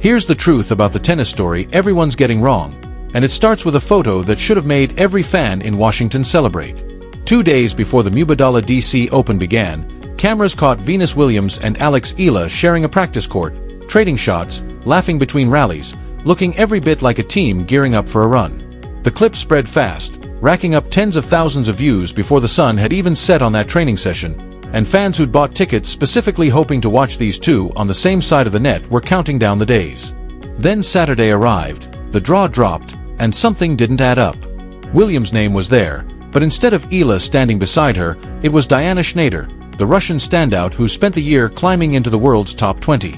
Here's the truth about the tennis story everyone's getting wrong, and it starts with a photo that should have made every fan in Washington celebrate. 2 days before the Mubadala DC Open began, cameras caught Venus Williams and Alex Eala sharing a practice court, trading shots, laughing between rallies, looking every bit like a team gearing up for a run. The clip spread fast, racking up tens of thousands of views before the sun had even set on that training session, and fans who'd bought tickets specifically hoping to watch these two on the same side of the net were counting down the days. Then Saturday arrived, the draw dropped, and something didn't add up. Williams' name was there, but instead of Eala standing beside her, it was Diana Schneider, the Russian standout who spent the year climbing into the world's top 20.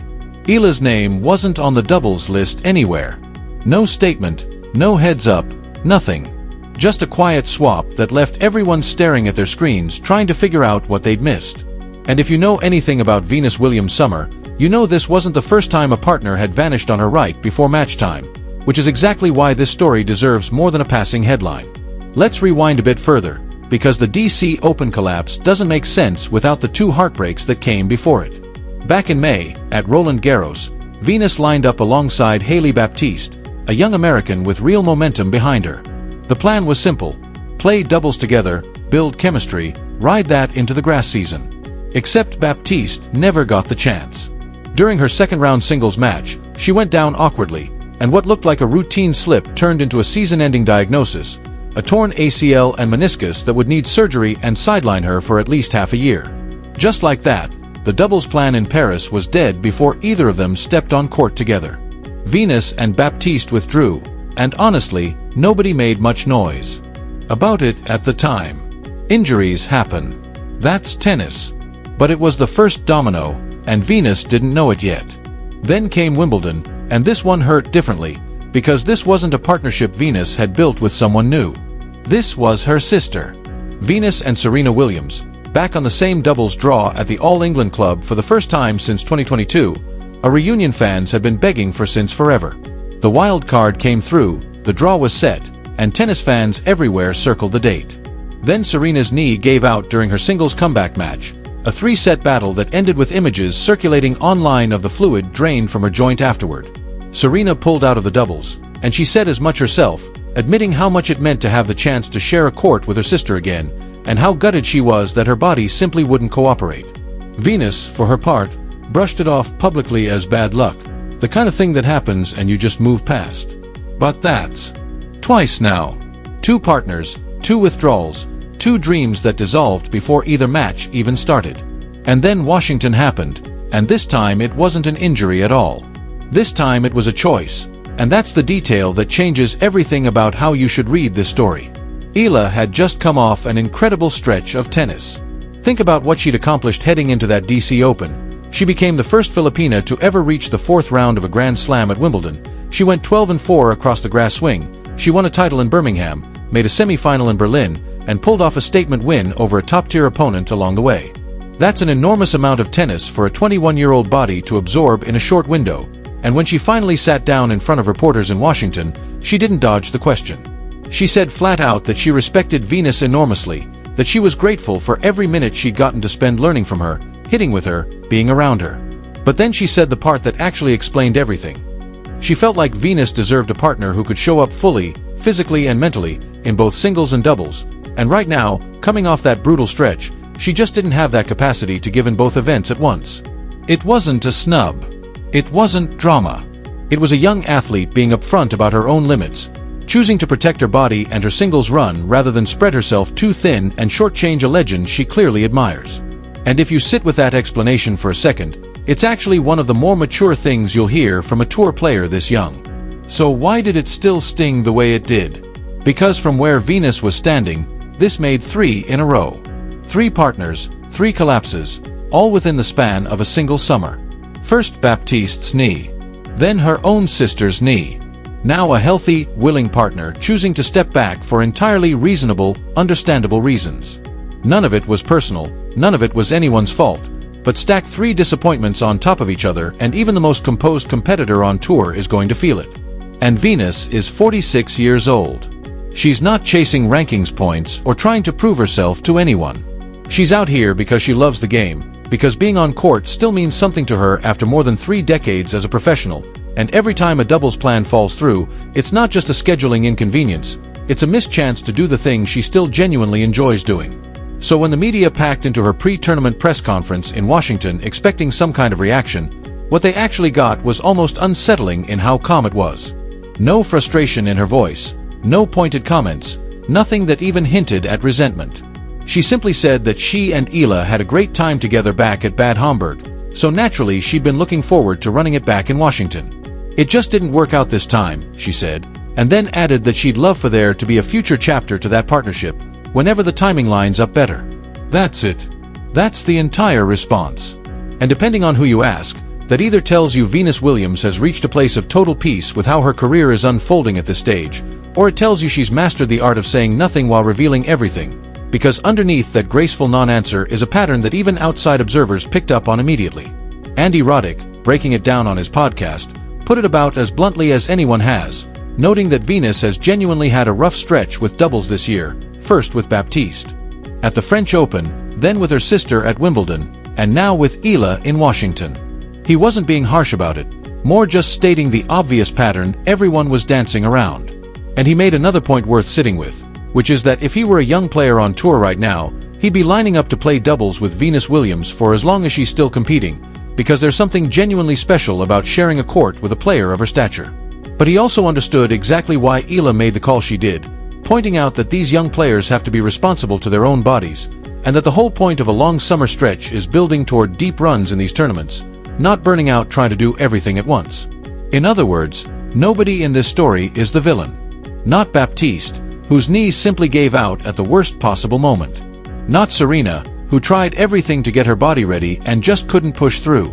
Eala's name wasn't on the doubles list anywhere. No statement, no heads up, nothing. Just a quiet swap that left everyone staring at their screens trying to figure out what they'd missed. And if you know anything about Venus Williams' summer, you know this wasn't the first time a partner had vanished on her right before match time, which is exactly why this story deserves more than a passing headline. Let's rewind a bit further, because the DC Open collapse doesn't make sense without the two heartbreaks that came before it. Back in May, at Roland Garros, Venus lined up alongside Hailey Baptiste, a young American with real momentum behind her. The plan was simple: play doubles together, build chemistry, ride that into the grass season. Except Baptiste never got the chance. During her second-round singles match, she went down awkwardly, and what looked like a routine slip turned into a season-ending diagnosis, a torn ACL and meniscus that would need surgery and sideline her for at least half a year. Just like that, the doubles plan in Paris was dead before either of them stepped on court together. Venus and Baptiste withdrew, and honestly, nobody made much noise about it at the time. Injuries happen. That's tennis. But it was the first domino, and Venus didn't know it yet. Then came Wimbledon, and this one hurt differently, because this wasn't a partnership Venus had built with someone new. This was her sister. Venus and Serena Williams, back on the same doubles draw at the All England Club for the first time since 2022, a reunion fans had been begging for since forever. The wild card came through, the draw was set, and tennis fans everywhere circled the date. Then Serena's knee gave out during her singles comeback match, a 3-set battle that ended with images circulating online of the fluid drained from her joint afterward. Serena pulled out of the doubles, and she said as much herself, admitting how much it meant to have the chance to share a court with her sister again, and how gutted she was that her body simply wouldn't cooperate. Venus, for her part, brushed it off publicly as bad luck, the kind of thing that happens and you just move past. But that's twice now. 2 partners, 2 withdrawals, 2 dreams that dissolved before either match even started. And then Washington happened, and this time it wasn't an injury at all. This time it was a choice, and that's the detail that changes everything about how you should read this story. Eala had just come off an incredible stretch of tennis. Think about what she'd accomplished heading into that DC Open. She became the first Filipina to ever reach the 4th round of a Grand Slam at Wimbledon. She went 12-4 across the grass swing. She won a title in Birmingham, made a semi-final in Berlin, and pulled off a statement win over a top-tier opponent along the way. That's an enormous amount of tennis for a 21-year-old body to absorb in a short window, and when she finally sat down in front of reporters in Washington, she didn't dodge the question. She said flat out that she respected Venus enormously, that she was grateful for every minute she'd gotten to spend learning from her, hitting with her, being around her. But then she said the part that actually explained everything. She felt like Venus deserved a partner who could show up fully, physically and mentally, in both singles and doubles, and right now, coming off that brutal stretch, she just didn't have that capacity to give in both events at once. It wasn't a snub. It wasn't drama. It was a young athlete being upfront about her own limits, choosing to protect her body and her singles run rather than spread herself too thin and shortchange a legend she clearly admires. And if you sit with that explanation for a second, it's actually one of the more mature things you'll hear from a tour player this young. So why did it still sting the way it did? Because from where Venus was standing, this made 3 in a row. 3 partners, 3 collapses, all within the span of a single summer. First Baptiste's knee. Then her own sister's knee. Now a healthy, willing partner choosing to step back for entirely reasonable, understandable reasons. None of it was personal, none of it was anyone's fault, but stack 3 disappointments on top of each other and even the most composed competitor on tour is going to feel it. And Venus is 46 years old. She's not chasing rankings points or trying to prove herself to anyone. She's out here because she loves the game, because being on court still means something to her after more than 3 decades as a professional, And every time a doubles plan falls through, it's not just a scheduling inconvenience, it's a missed chance to do the thing she still genuinely enjoys doing. So when the media packed into her pre-tournament press conference in Washington expecting some kind of reaction, what they actually got was almost unsettling in how calm it was. No frustration in her voice, no pointed comments, nothing that even hinted at resentment. She simply said that she and Eala had a great time together back at Bad Homburg, so naturally she'd been looking forward to running it back in Washington. It just didn't work out this time, she said, and then added that she'd love for there to be a future chapter to that partnership, whenever the timing lines up better. That's it. That's the entire response. And depending on who you ask, that either tells you Venus Williams has reached a place of total peace with how her career is unfolding at this stage, or it tells you she's mastered the art of saying nothing while revealing everything, because underneath that graceful non-answer is a pattern that even outside observers picked up on immediately. Andy Roddick, breaking it down on his podcast, put it about as bluntly as anyone has, noting that Venus has genuinely had a rough stretch with doubles this year, first with Baptiste at the French Open, then with her sister at Wimbledon, and now with Eala in Washington. He wasn't being harsh about it, more just stating the obvious pattern everyone was dancing around. And he made another point worth sitting with, which is that if he were a young player on tour right now, he'd be lining up to play doubles with Venus Williams for as long as she's still competing, because there's something genuinely special about sharing a court with a player of her stature. But he also understood exactly why Eala made the call she did, pointing out that these young players have to be responsible to their own bodies, and that the whole point of a long summer stretch is building toward deep runs in these tournaments, not burning out trying to do everything at once. In other words, nobody in this story is the villain. Not Baptiste, whose knees simply gave out at the worst possible moment. Not Serena, who tried everything to get her body ready and just couldn't push through.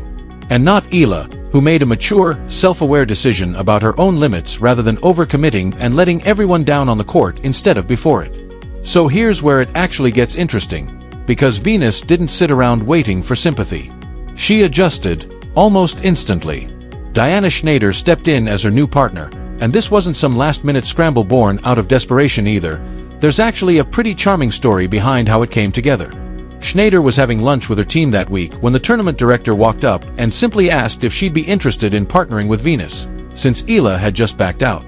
And not Eala, who made a mature, self-aware decision about her own limits rather than overcommitting and letting everyone down on the court instead of before it. So here's where it actually gets interesting, because Venus didn't sit around waiting for sympathy. She adjusted, almost instantly. Diana Schneider stepped in as her new partner, and this wasn't some last-minute scramble born out of desperation either. There's actually a pretty charming story behind how it came together. Schneider was having lunch with her team that week when the tournament director walked up and simply asked if she'd be interested in partnering with Venus, since Eala had just backed out.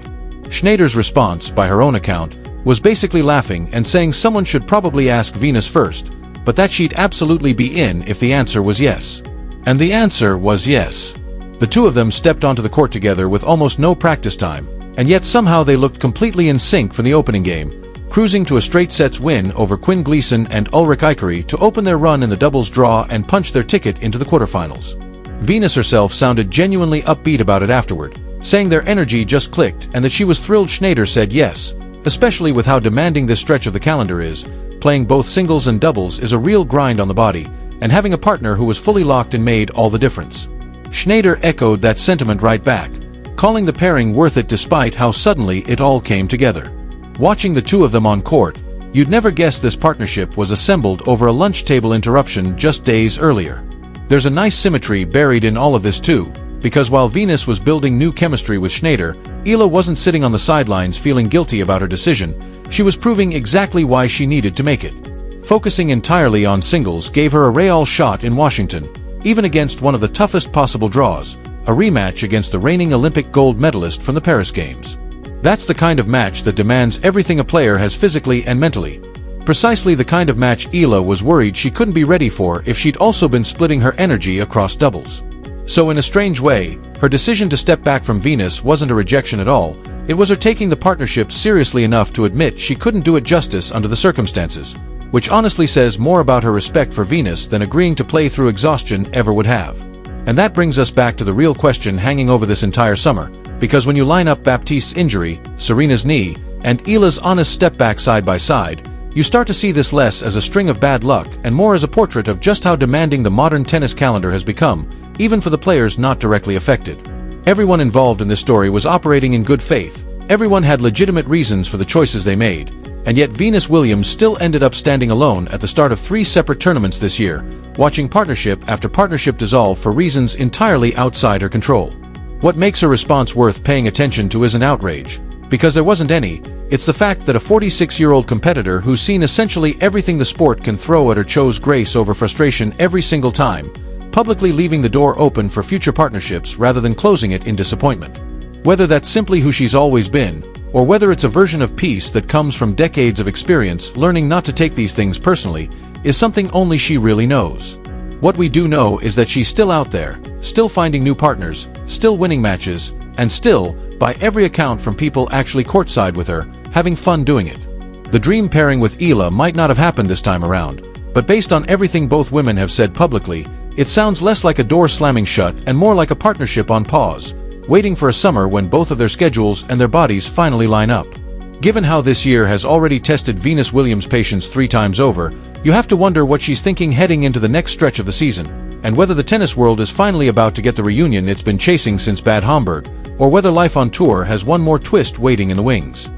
Schneider's response, by her own account, was basically laughing and saying someone should probably ask Venus first, but that she'd absolutely be in if the answer was yes. And the answer was yes. The two of them stepped onto the court together with almost no practice time, and yet somehow they looked completely in sync from the opening game, cruising to a straight sets win over Quinn Gleason and Ulrich Eikery to open their run in the doubles draw and punch their ticket into the quarterfinals. Venus herself sounded genuinely upbeat about it afterward, saying their energy just clicked and that she was thrilled Schneider said yes, especially with how demanding this stretch of the calendar is. Playing both singles and doubles is a real grind on the body, and having a partner who was fully locked in made all the difference. Schneider echoed that sentiment right back, calling the pairing worth it despite how suddenly it all came together. Watching the two of them on court, you'd never guess this partnership was assembled over a lunch table interruption just days earlier. There's a nice symmetry buried in all of this too, because while Venus was building new chemistry with Schneider, Eala wasn't sitting on the sidelines feeling guilty about her decision. She was proving exactly why she needed to make it. Focusing entirely on singles gave her a real shot in Washington, even against one of the toughest possible draws, a rematch against the reigning Olympic gold medalist from the Paris Games. That's the kind of match that demands everything a player has physically and mentally. Precisely the kind of match Eala was worried she couldn't be ready for if she'd also been splitting her energy across doubles. So in a strange way, her decision to step back from Venus wasn't a rejection at all, it was her taking the partnership seriously enough to admit she couldn't do it justice under the circumstances, which honestly says more about her respect for Venus than agreeing to play through exhaustion ever would have. And that brings us back to the real question hanging over this entire summer, because when you line up Baptiste's injury, Serena's knee, and Eala's honest step back side by side, you start to see this less as a string of bad luck and more as a portrait of just how demanding the modern tennis calendar has become, even for the players not directly affected. Everyone involved in this story was operating in good faith, everyone had legitimate reasons for the choices they made, and yet Venus Williams still ended up standing alone at the start of 3 separate tournaments this year, watching partnership after partnership dissolve for reasons entirely outside her control. What makes her response worth paying attention to isn't outrage, because there wasn't any. It's the fact that a 46-year-old competitor who's seen essentially everything the sport can throw at her chose grace over frustration every single time, publicly leaving the door open for future partnerships rather than closing it in disappointment. Whether that's simply who she's always been, or whether it's a version of peace that comes from decades of experience learning not to take these things personally, is something only she really knows. What we do know is that she's still out there, still finding new partners, still winning matches, and still, by every account from people actually courtside with her, having fun doing it. The dream pairing with Eala might not have happened this time around, but based on everything both women have said publicly, it sounds less like a door slamming shut and more like a partnership on pause, waiting for a summer when both of their schedules and their bodies finally line up. Given how this year has already tested Venus Williams' patience 3 times over, you have to wonder what she's thinking heading into the next stretch of the season, and whether the tennis world is finally about to get the reunion it's been chasing since Bad Homburg, or whether life on tour has one more twist waiting in the wings.